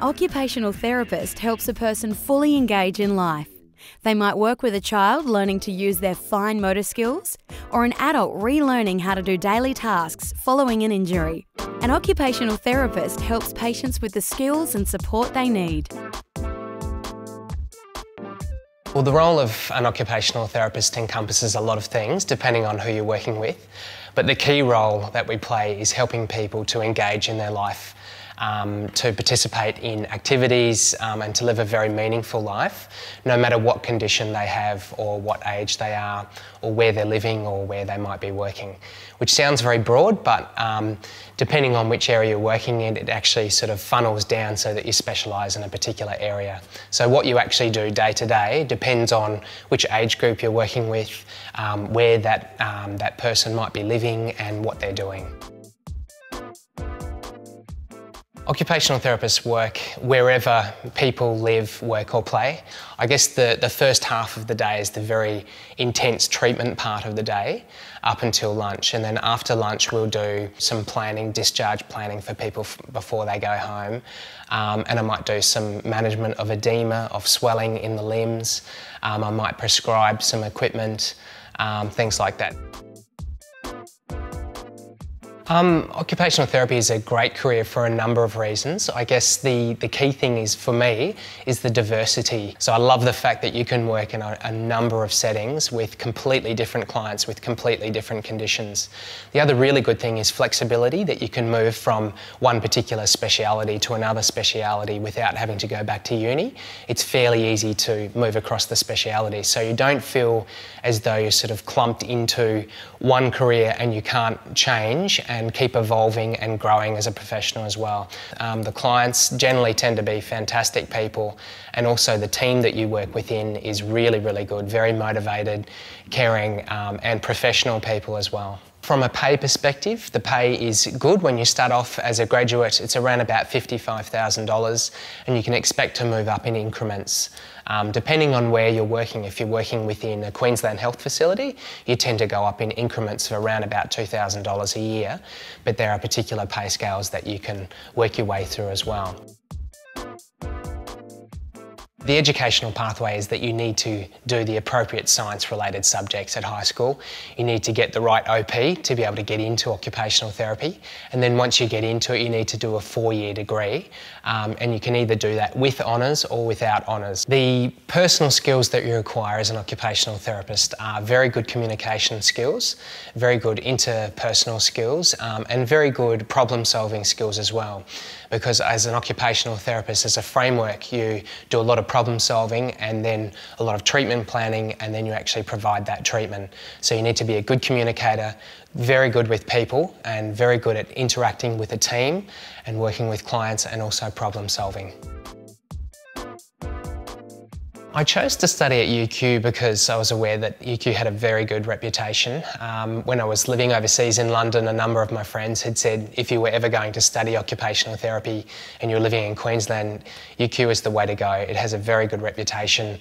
occupational therapist helps a person fully engage in life. They might work with a child learning to use their fine motor skills, or an adult relearning how to do daily tasks following an injury. An occupational therapist helps patients with the skills and support they need. Well, the role of an occupational therapist encompasses a lot of things, depending on who you're working with. But the key role that we play is helping people to engage in their life, to participate in activities and to live a very meaningful life, no matter what condition they have or what age they are or where they're living or where they might be working. Which sounds very broad, but depending on which area you're working in, it actually sort of funnels down so that you specialise in a particular area. So what you actually do day to day depends on which age group you're working with, where that person might be living and what they're doing. Occupational therapists work wherever people live, work or play. I guess the first half of the day is the very intense treatment part of the day up until lunch, and then after lunch we'll do some planning, discharge planning for people before they go home, and I might do some management of edema, of swelling in the limbs. I might prescribe some equipment, things like that. Occupational therapy is a great career for a number of reasons. I guess the key thing is, for me, is the diversity. So I love the fact that you can work in a number of settings with completely different clients with completely different conditions. The other really good thing is flexibility, that you can move from one particular speciality to another speciality without having to go back to uni. It's fairly easy to move across the speciality, so you don't feel as though you're sort of clumped into one career and you can't change and keep evolving and growing as a professional as well. The clients generally tend to be fantastic people, and also the team that you work within is really, really good, very motivated, caring and professional people as well. From a pay perspective, the pay is good. When you start off as a graduate, it's around about $55,000, and you can expect to move up in increments. Depending on where you're working, if you're working within a Queensland health facility, you tend to go up in increments of around about $2,000 a year, but there are particular pay scales that you can work your way through as well. The educational pathway is that you need to do the appropriate science-related subjects at high school. You need to get the right OP to be able to get into occupational therapy, and then once you get into it, you need to do a 4-year degree, and you can either do that with honours or without honours. The personal skills that you require as an occupational therapist are very good communication skills, very good interpersonal skills, and very good problem-solving skills as well. Because as an occupational therapist, as a framework, you do a lot of problem solving and then a lot of treatment planning, and then you actually provide that treatment. So you need to be a good communicator, very good with people, and very good at interacting with a team and working with clients, and also problem solving. I chose to study at UQ because I was aware that UQ had a very good reputation. When I was living overseas in London, a number of my friends had said if you were ever going to study occupational therapy and you're living in Queensland, UQ is the way to go. It has a very good reputation,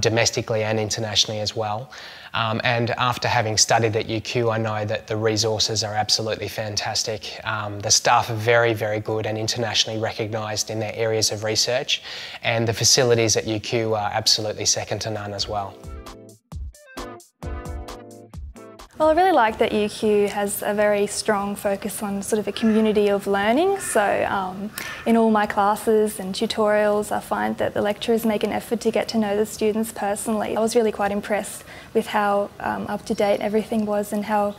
domestically and internationally as well. And after having studied at UQ, I know that the resources are absolutely fantastic. The staff are very, very good and internationally recognised in their areas of research, and the facilities at UQ are absolutely second to none as well. Well, I really like that UQ has a very strong focus on sort of a community of learning. So in all my classes and tutorials, I find that the lecturers make an effort to get to know the students personally. I was really quite impressed with how up-to-date everything was, and how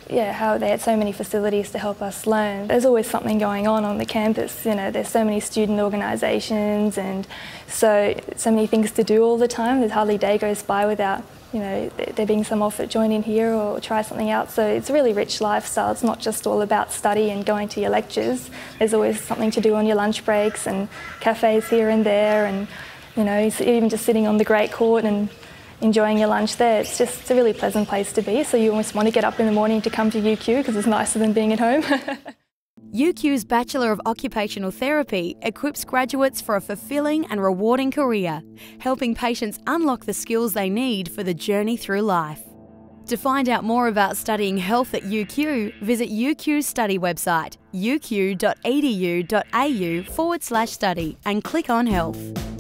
they had so many facilities to help us learn. There's always something going on the campus. You know, there's so many student organisations, and so many things to do all the time. There's hardly a day goes by without, you know, there being some offer, join in here or try something out. So it's a really rich lifestyle. It's not just all about study and going to your lectures. There's always something to do on your lunch breaks, and cafes here and there, and, you know, even just sitting on the Great Court and enjoying your lunch there. It's a really pleasant place to be. So you almost want to get up in the morning to come to UQ because it's nicer than being at home. UQ's Bachelor of Occupational Therapy equips graduates for a fulfilling and rewarding career, helping patients unlock the skills they need for the journey through life. To find out more about studying health at UQ, visit UQ's study website, uq.edu.au/study, and click on Health.